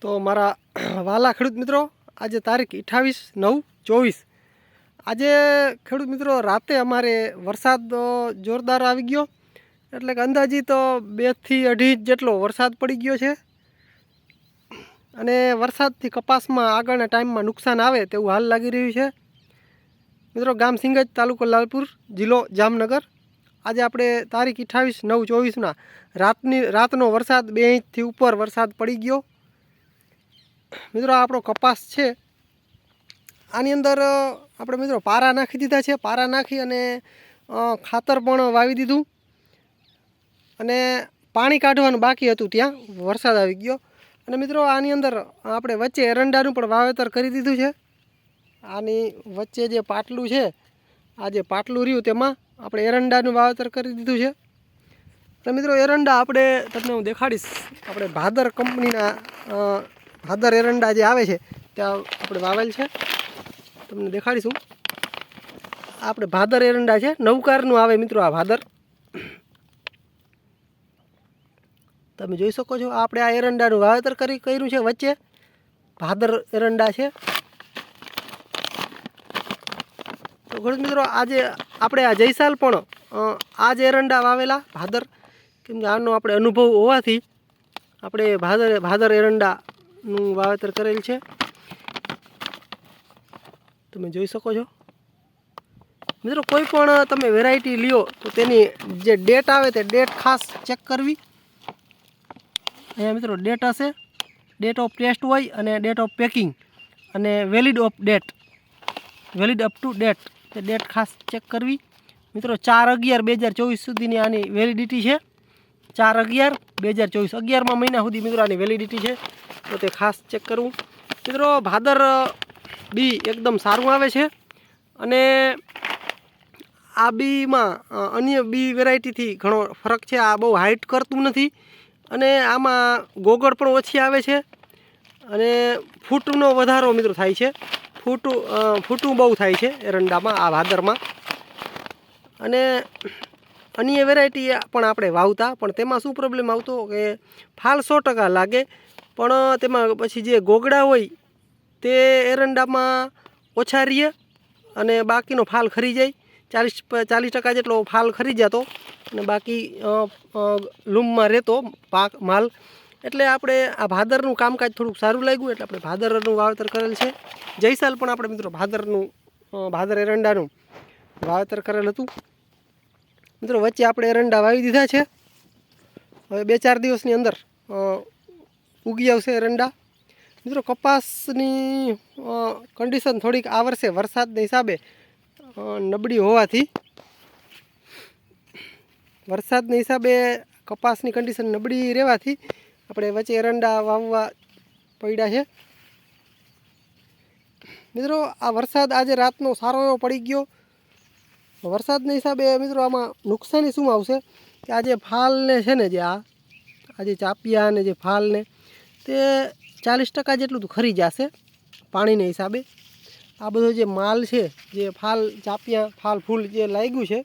તો મારા વાલા ખેડૂત મિત્રો, આજે તારીખ 28/9/24 આજે ખેડૂત મિત્રો રાતે અમારે વરસાદ જોરદાર આવી ગયો, એટલે કે અંદાજિત 2 થી 2.5 ઇંચ જેટલો વરસાદ પડી ગયો છે. અને વરસાદથી કપાસમાં આગળના ટાઈમમાં નુકસાન આવે તેવું હાલ લાગી રહ્યું છે. મિત્રો, ગામ સિંગજ, તાલુકો લાલપુર, જિલ્લો જામનગર. આજે આપણે તારીખ 28/9/24ના રાતનો વરસાદ 2 ઇંચથી ઉપર વરસાદ પડી ગયો. મિત્રો, આપણો કપાસ છે, આની અંદર આપણે મિત્રો પારા નાખી દીધા છે. પારા નાખી અને ખાતર પણ વાવી દીધું, અને પાણી કાઢવાનું બાકી હતું, ત્યાં વરસાદ આવી ગયો. અને મિત્રો, આની અંદર આપણે વચ્ચે એરંડાનું પણ વાવેતર કરી દીધું છે. આની વચ્ચે જે પાટલું છે, આ જે પાટલું રહ્યું તેમાં આપણે એરંડાનું વાવેતર કરી દીધું છે. તો મિત્રો, એરંડા આપણે તમને હું દેખાડીશ. આપણે ભાદર કંપનીના ભાદર એરંડા જે આવે છે ત્યાં આપણે વાવેલ છે, તમને દેખાડીશું. આપણે ભાદર એરંડા છે, નવકારનું આવે મિત્રો આ ભાદર. તમે જોઈ શકો છો, આપણે આ એરંડાનું વાવેતર કર્યું છે. વચ્ચે ભાદર એરંડા છે. તો ખેડૂત મિત્રો, આજે આપણે આ જયસાલ પણ આ જ એરંડા વાવેલા ભાદર, કેમ કે આનો આપણે અનુભવ હોવાથી આપણે ભાદર એરંડાનું વાવેતર કરેલ છે. તમે જોઈ શકો છો મિત્રો, કોઈ પણ તમે વેરાયટી લ્યો તો તેની જે ડેટ આવે તે ડેટ ખાસ ચેક કરવી. અહીંયા મિત્રો ડેટ હશે, ડેટ ઓફ ટેસ્ટ હોય, અને ડેટ ઓફ પેકિંગ, અને valid of date, valid up to date, તે ડેટ ખાસ ચેક કરવી. મિત્રો, 4/11/2024 સુધીની આની વેલિડિટી છે. 4/11/2024, 11મા મહિના સુધી મિત્રો આની વેલિડિટી છે, તો તે ખાસ ચેક કરવું. મિત્રો, ભાદર બી એકદમ સારું આવે છે, અને આ બીમાં અન્ય બી વેરાયટીથી ઘણો ફરક છે. આ બહુ હાઇટ કરતું નથી, અને આમાં ગોગળ પણ ઓછી આવે છે, અને ફૂટનો વધારો મિત્રો થાય છે. ફૂટું બહુ થાય છે એરંડામાં, આ ભાદરમાં. અને અન્ય વેરાયટી પણ આપણે વાવતા, પણ તેમાં શું પ્રોબ્લેમ આવતો કે ફાલ 100% લાગે, પણ તેમાં પછી જે ગોગડા હોય તે એરંડામાં ઓછા રહીએ, અને બાકીનો ફાલ ખરી જાય. 40% જેટલો ફાલ ખરી જતો, અને બાકી લૂમમાં રહેતો પાક માલ. એટલે આપણે આ ભાદરનું કામકાજ થોડુંક સારું લાગ્યું, એટલે આપણે ભાદરનું વાવેતર કરેલ છે. જયસાલ પણ આપણે મિત્રો ભાદર એરંડાનું વાવેતર કરેલ હતું. મિત્રો, વચ્ચે આપણે એરંડા વાવી દીધા છે. હવે 2-4 દિવસની અંદર ઉગી આવશે એરંડા. મિત્રો, કપાસની કન્ડિશન થોડીક આ વર્ષે વરસાદના હિસાબે નબળી હોવાથી, કપાસની કન્ડિશન નબળી રહેવાથી આપણે વચ્ચે એરંડા વાવવા પડ્યા છે. મિત્રો, આ વરસાદ આજે રાતનો સારો એવો પડી ગયો. વરસાદના હિસાબે મિત્રો આમાં નુકસાની શું આવશે કે આ જે ફાલને છે ને, જે આ જે ચાપિયા અને જે ફાલને, તે 40% જેટલું તો ખરી જશે પાણીના હિસાબે. આ બધો જે માલ છે, જે ફાલ ચાપિયા ફાલ ફૂલ જે લાગ્યું છે,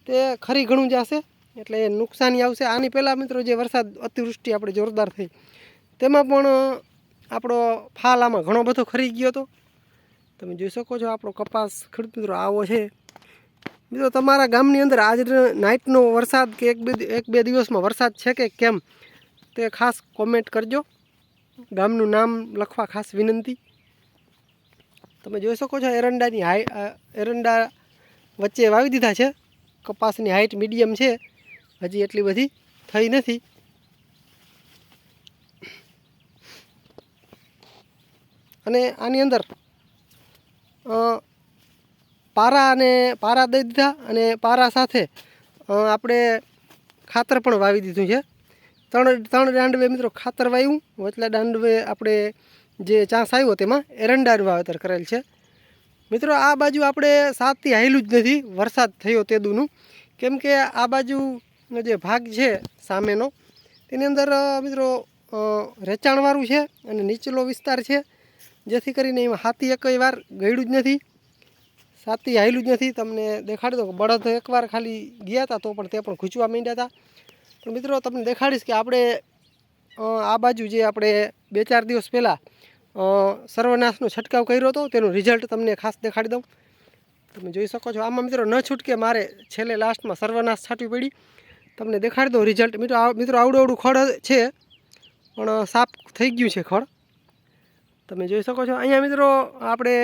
તે ખરી ઘણું જશે, એટલે નુકસાની આવશે. આની પહેલાં મિત્રો જે વરસાદ અતિવૃષ્ટિ આપણે જોરદાર થઈ, તેમાં પણ આપણો ફાલ આમાં ઘણો બધો ખરી ગયો હતો. તમે જોઈ શકો છો, આપણો કપાસ ખેડૂત મિત્રો આવો છે. મિત્રો, તમારા ગામની અંદર આજ નાઇટનો વરસાદ કે એક બે દિવસમાં વરસાદ છે કે કેમ, તે ખાસ કોમેન્ટ કરજો. ગામનું નામ લખવા ખાસ વિનંતી. તમે જોઈ શકો છો, એરંડા વચ્ચે વાવી દીધા છે. કપાસની હાઇટ મીડિયમ છે, હજી એટલી બધી થઈ નથી. અને આની અંદર પારા દઈ દીધા, અને પારા સાથે આપણે ખાતર પણ વાવી દીધું છે. ત્રણ દાંડવે મિત્રો ખાતર વાવ્યું. વચલા દાંડવે આપણે જે ચાંસ આવ્યો તેમાં એરંડાનું વાવેતર કરેલ છે. મિત્રો, આ બાજુ આપણે સાતથી હાયલું જ નથી વરસાદ થયો તેદુનું, કેમ કે આ બાજુનો જે ભાગ છે સામેનો, તેની અંદર મિત્રો રેચાણવાળું છે, અને નીચલો વિસ્તાર છે, જેથી કરીને એમાં હાથી એકય વાર ગળ્યું જ નથી, સાથી હાયલું જ નથી. તમને દેખાડી દો કે બળદ એકવાર ખાલી ગયા હતા, તો પણ તે પણ ખૂંચવા માંડ્યા હતા. તો મિત્રો, તમને દેખાડીશ કે આપણે આ બાજુ જે આપણે 2-4 દિવસ પહેલાં સર્વનાશનો છંટકાવ કર્યો હતો તેનું રિઝલ્ટ તમને ખાસ દેખાડી દઉં. તમે જોઈ શકો છો આમાં મિત્રો ન છૂટકે મારે છેલ્લે લાસ્ટમાં સર્વનાશ છાંટવી પડી. તમને દેખાડી દઉં રિઝલ્ટ. મિત્રો આવડું ખડ છે પણ સાફ થઈ ગયું છે ખડ. તમે જોઈ શકો છો અહીંયા મિત્રો આપણે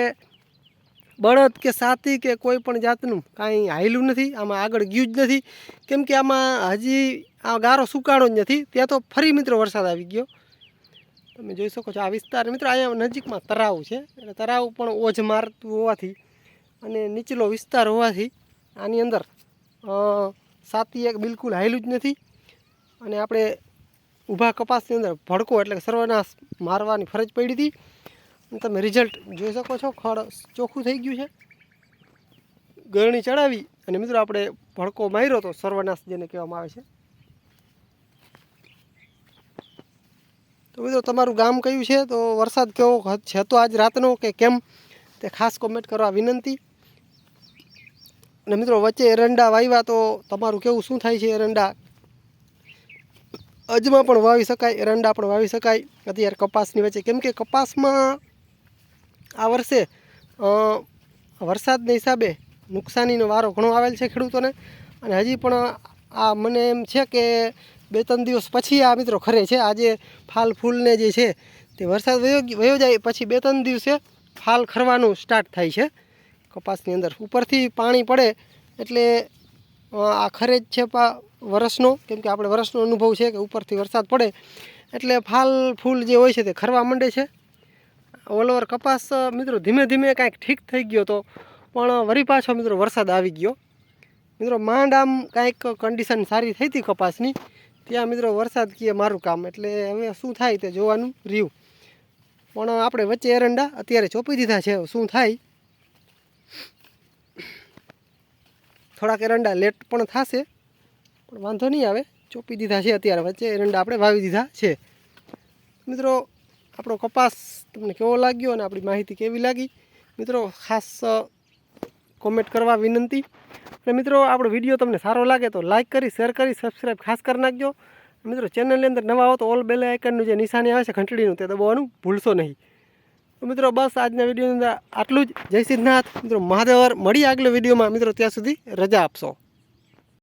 બળદ કે સાથી કે કોઈ પણ જાતનું કાંઈ હાયલું નથી, આમાં આગળ ગયું જ નથી. કેમ કે આમાં હજી આ ગારો સુકાણો જ નથી. ત્યાં તો ફરી મિત્રો વરસાદ આવી ગયો. તમે જોઈ શકો છો આ વિસ્તાર મિત્રો અહીંયા નજીકમાં તરાવ છે, એટલે તરાવ પણ ઓજ મારતું હોવાથી અને નીચલો વિસ્તાર હોવાથી આની અંદર સાતી એક બિલકુલ હાયલું જ નથી. અને આપણે ઊભા કપાસની અંદર ભડકો એટલે કે સર્વનાશ મારવાની ફરજ પડી હતી. અને તમે રિઝલ્ટ જોઈ શકો છો, ખડ ચોખ્ખું થઈ ગયું છે. ગરણી ચડાવી અને મિત્રો આપણે ભડકો માર્યો તો સર્વનાશ જેને કહેવામાં આવે છે. તો મિત્રો તમારું ગામ કયું છે, તો વરસાદ કેવો છે તો આજ રાતનો કે કેમ તે ખાસ કોમેન્ટ કરવા વિનંતી. અને મિત્રો વચ્ચે એરંડા વાવ્યા તો તમારું કેવું શું થાય છે? એરંડા અજમા પણ વાવી શકાય, એરંડા પણ વાવી શકાય અત્યારે કપાસની વચ્ચે. કેમ કે કપાસમાં આ વર્ષે વરસાદના હિસાબે નુકસાનીનો વારો ઘણો આવેલ છે ખેડૂતોને. અને હજી પણ આ મને એમ છે કે 2-3 દિવસ પછી આ મિત્રો ખરે છે. આજે ફાલ ફૂલને જે છે તે વરસાદ વયો જાય પછી 2-3 દિવસે ફાલ ખરવાનું સ્ટાર્ટ થાય છે કપાસની અંદર. ઉપરથી પાણી પડે એટલે આ ખરે જ છે વરસનો. કેમ કે આપણે વરસનો અનુભવ છે કે ઉપરથી વરસાદ પડે એટલે ફાલ ફૂલ જે હોય છે તે ખરવા માંડે છે. ઓલ ઓવર કપાસ મિત્રો ધીમે ધીમે કાંઈક ઠીક થઈ ગયો તો પણ વળી પાછો મિત્રો વરસાદ આવી ગયો. મિત્રો માંડ આમ કાંઈક કન્ડિશન સારી થઈ હતી કપાસની, ત્યાં મિત્રો વરસાદ કહે મારું કામ. એટલે હવે શું થાય તે જોવાનું રહ્યું. પણ આપણે વચ્ચે એરંડા અત્યારે ચોપી દીધા છે, શું થાય. થોડાક એરંડા લેટ પણ થશે પણ વાંધો નહીં આવે, ચોપી દીધા છે અત્યારે. વચ્ચે એરંડા આપણે વાવી દીધા છે. મિત્રો આપણો કપાસ તમને કેવો લાગ્યો અને આપણી માહિતી કેવી લાગી મિત્રો ખાસ કોમેન્ટ કરવા વિનંતી. અને મિત્રો આપણો વિડીયો તમને સારો લાગે તો લાઇક કરી, શેર કરી, સબસ્ક્રાઈબ ખાસ કરી નાખજો. મિત્રો ચેનલની અંદર નવા હો તો ઓલ બેલ આઇકનનું જે નિશાની આવે છે ઘંટડીનું તે દબાવવાનું ભૂલશો નહીં. તો મિત્રો બસ આજના વિડીયોની અંદર આટલું જ. જય સિદ્ધનાથ મિત્રો, મહાદેવર. મળીએ આગલા વિડીયોમાં મિત્રો, ત્યાં સુધી રજા આપશો.